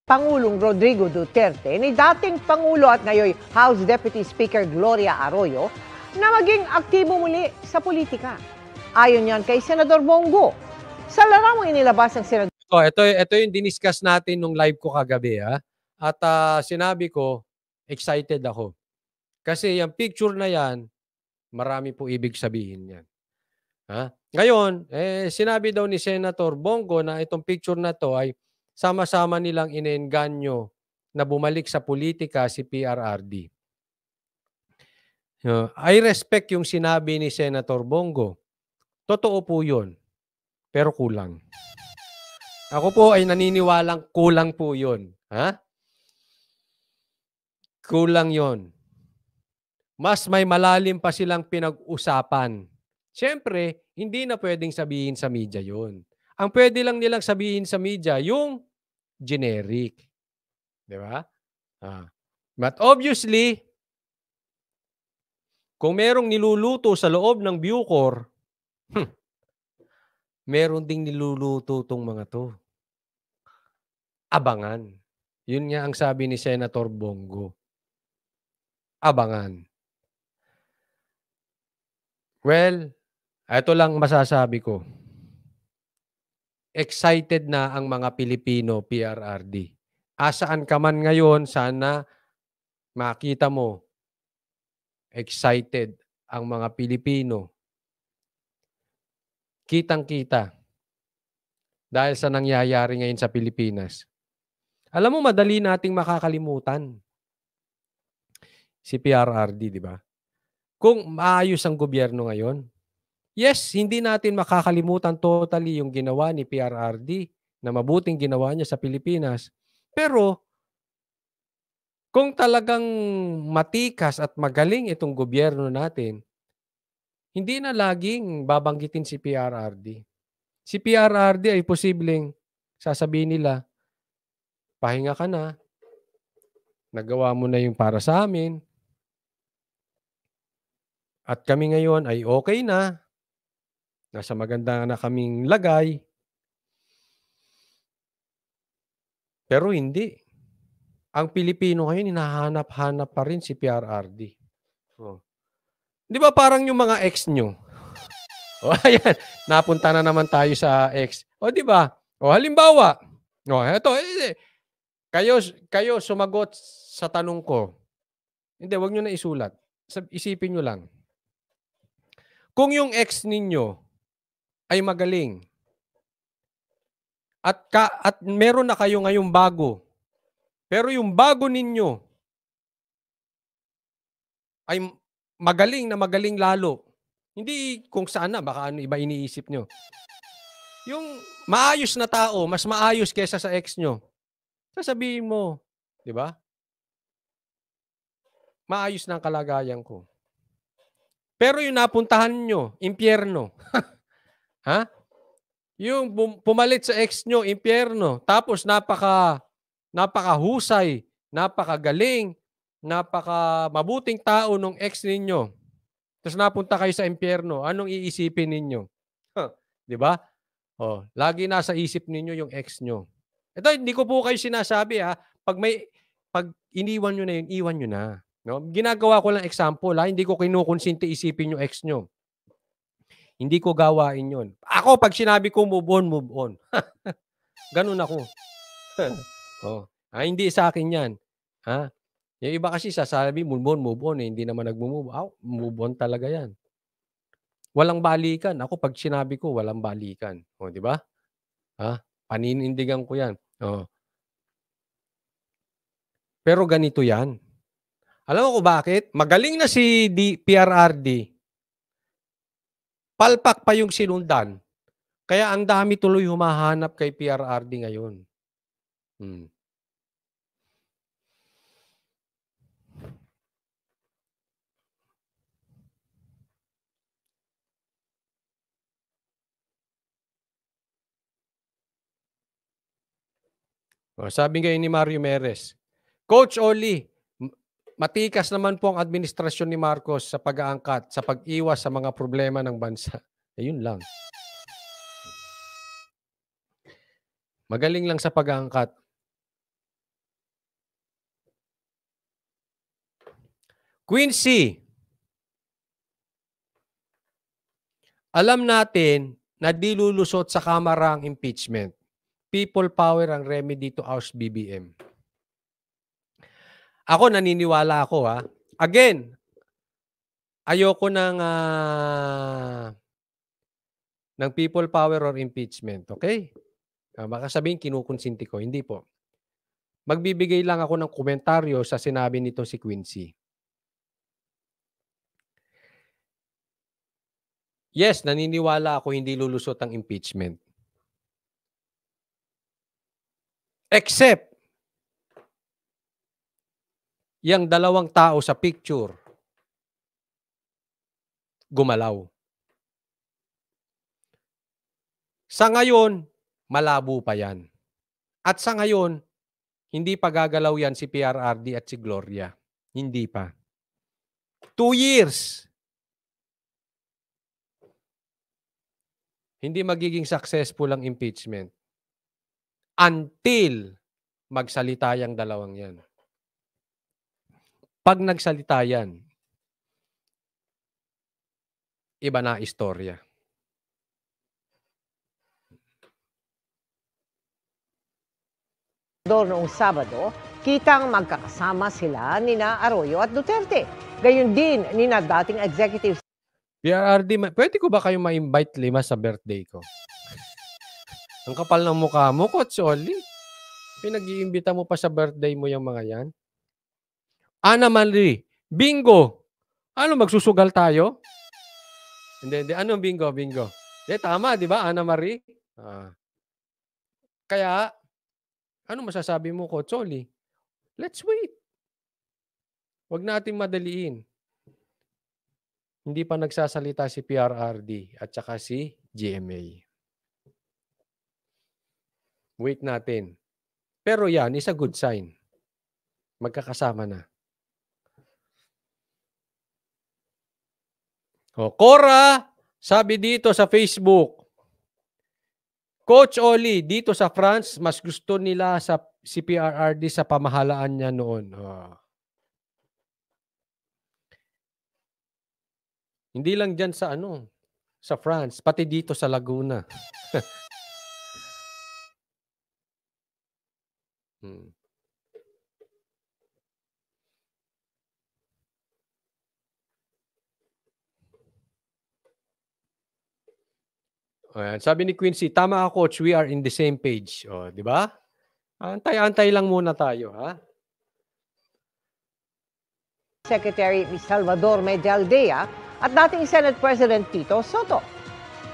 Pangulong Rodrigo Duterte ni dating Pangulo at ngayon House Deputy Speaker Gloria Arroyo na maging aktibo muli sa politika. Ayon yan kay Senador Bongo. Sa larawang inilabas ng Senador. Ito yung diniscuss natin nung live ko kagabi. At sinabi ko, excited ako. Kasi yung picture na yan, marami po ibig sabihin yan. Ngayon, sinabi daw ni Senator Bongo na itong picture na to ay sama-sama nilang ineenganyo na bumalik sa politika si PRRD. I respect yung sinabi ni Senator Bongo. Totoo po yun, pero kulang. Ako po ay naniniwalang kulang po yun. Kulang yon. Mas may malalim pa silang pinag-usapan. Siyempre, hindi na pwedeng sabihin sa media yun. Ang pwede lang nilang sabihin sa media, yung generic. Di ba? But obviously, kung merong niluluto sa loob ng Bucor, meron ding niluluto tong mga to. Abangan. Yun nga ang sabi ni Senator Bongo. Abangan. Well, ito lang masasabi ko. Excited na ang mga Pilipino PRRD. Asaan ka man ngayon, sana makita mo, excited ang mga Pilipino. Kitang-kita. Dahil sa nangyayari ngayon sa Pilipinas. Alam mo, madali nating makakalimutan si PRRD, di ba? Kung maayos ang gobyerno ngayon, yes, hindi natin makakalimutan totally yung ginawa ni PRRD na mabuting ginawa niya sa Pilipinas. Pero, kung talagang matikas at magaling itong gobyerno natin, hindi na laging babanggitin si PRRD. Si PRRD ay posibleng sasabihin nila, pahinga ka na, nagawa mo na yung para sa amin, at kami ngayon ay okay na, nasa maganda na kaming lagay. Pero hindi. Ang Pilipino ngayon, hinahanap-hanap pa rin si PRRD. Di ba parang yung mga ex nyo? Ayan, napunta na naman tayo sa ex. Di ba? Halimbawa, eto, kayo sumagot sa tanong ko. Hindi, wag nyo na isulat. Isipin nyo lang. Kung yung ex ninyo ay magaling at meron na kayo ngayong bago, pero yung bago ninyo ay magaling na magaling lalo. Hindi kung saan na, baka ano iba iniisip nyo. Yung maayos na tao, mas maayos kesa sa ex nyo. Sasabihin mo, di ba? Maayos na ang kalagayan ko. Pero yung napuntahan nyo, impyerno. Yung pumalit sa ex nyo, impyerno. Tapos napakahusay, napakagaling, napakamabuting tao nung ex ninyo. Tapos napunta kayo sa impyerno, anong iisipin ninyo? Di ba? Lagi nasa isip ninyo yung ex nyo. Ito, hindi ko po kayo sinasabi pag iniwan nyo na yun, iwan nyo na. No? Ginagawa ko lang example, hindi ko kinukonsinti isipin yung ex nyo. Hindi ko gawain yun. Ako, pag sinabi ko move on, move on. Ganun ako. Hindi sa akin yan. Yung iba kasi sasabi, move on. Hindi naman nag-move. Move on talaga yan. Walang balikan. Ako, pag sinabi ko, walang balikan. Di ba? Paninindigan ko yan. Pero ganito yan. Alam mo ko bakit? Magaling na si PRRD. Palpak pa yung sinundan. Kaya ang dami tuloy humahanap kay PRRD ngayon. Sabi ngayon ni Mario Meres, Coach Oli, matikas naman po ang administrasyon ni Marcos sa pag-aangkat, sa pag-iwas sa mga problema ng bansa. Ayun lang. Magaling lang sa pag-aangkat. Quincy, alam natin na di lulusot sa Kamara ang impeachment. People power ang remedy to oust BBM. Ako naniniwala ako ha. Again, ayoko ng people power or impeachment, okay? Baka sabihin kinukonsinti ko, hindi po. Magbibigay lang ako ng komentaryo sa sinabi nito si Quincy. Yes, naniniwala ako hindi lulusot ang impeachment. Except yang dalawang tao sa picture gumalaw. Sa ngayon, malabo pa yan. At sa ngayon, hindi pa gagalaw yan si PRRD at si Gloria. Hindi pa. 2 years. Hindi magiging successful ang impeachment until magsalita yung dalawang yan. Pag nagsalita yan, iba na istorya. Noong Sabado, kitang magkakasama sila nina Arroyo at Duterte. Gayon din nina dating executive PRRD, pwede ko ba kayo ma-invite 5 sa birthday ko? Ang kapal ng mukha mo, Coach Oli. Pinag-iimbita mo pa sa birthday mo yung mga yan. Ana Marie, bingo! Ano, magsusugal tayo? Hindi. Anong bingo? Bingo. Tama, di ba, Ana Marie? Kaya, ano masasabi mo, Coach Oli? Let's wait. Huwag natin madaliin. Hindi pa nagsasalita si PRRD at saka si GMA. Wait natin. Pero yan, is a good sign. Magkakasama na. Cora, sabi dito sa Facebook, Coach Oli, dito sa France, mas gusto nila si PRRD sa pamahalaan niya noon. Hindi lang dyan sa sa France, pati dito sa Laguna. Ayan. Sabi ni Quincy, tama ka, Coach, we are in the same page. Di ba? Antay-antay lang muna tayo, ha? Secretary Salvador Medialdea at dating Senate President Tito Soto.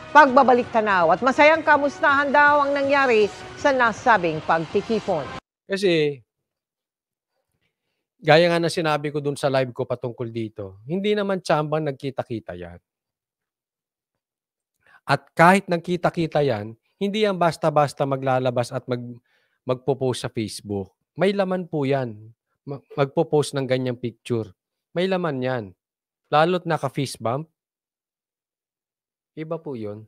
Pagbabalik tanaw at masayang kamustahan daw ang nangyari sa nasabing pagtitipon. Kasi, gaya nga na sinabi ko dun sa live ko patungkol dito, hindi naman tsambang nagkita-kita yan. At kahit nagkita-kita yan, hindi yan basta-basta maglalabas at magpo-post sa Facebook. May laman po yan. Magpo-post ng ganyang picture. May laman yan. Lalo't naka-fist bump. Iba po yun.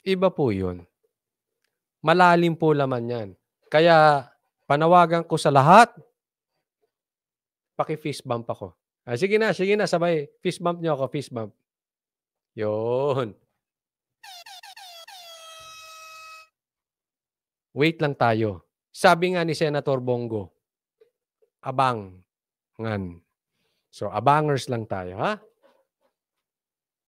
Iba po yun. Malalim po laman yan. Kaya panawagan ko sa lahat, paki-fist bump ako. Sige na, sabay. Fist bump nyo ako, fist bump. Yun. Wait lang tayo. Sabi nga ni Senator Bongo, abangan. So, abangers lang tayo, ha?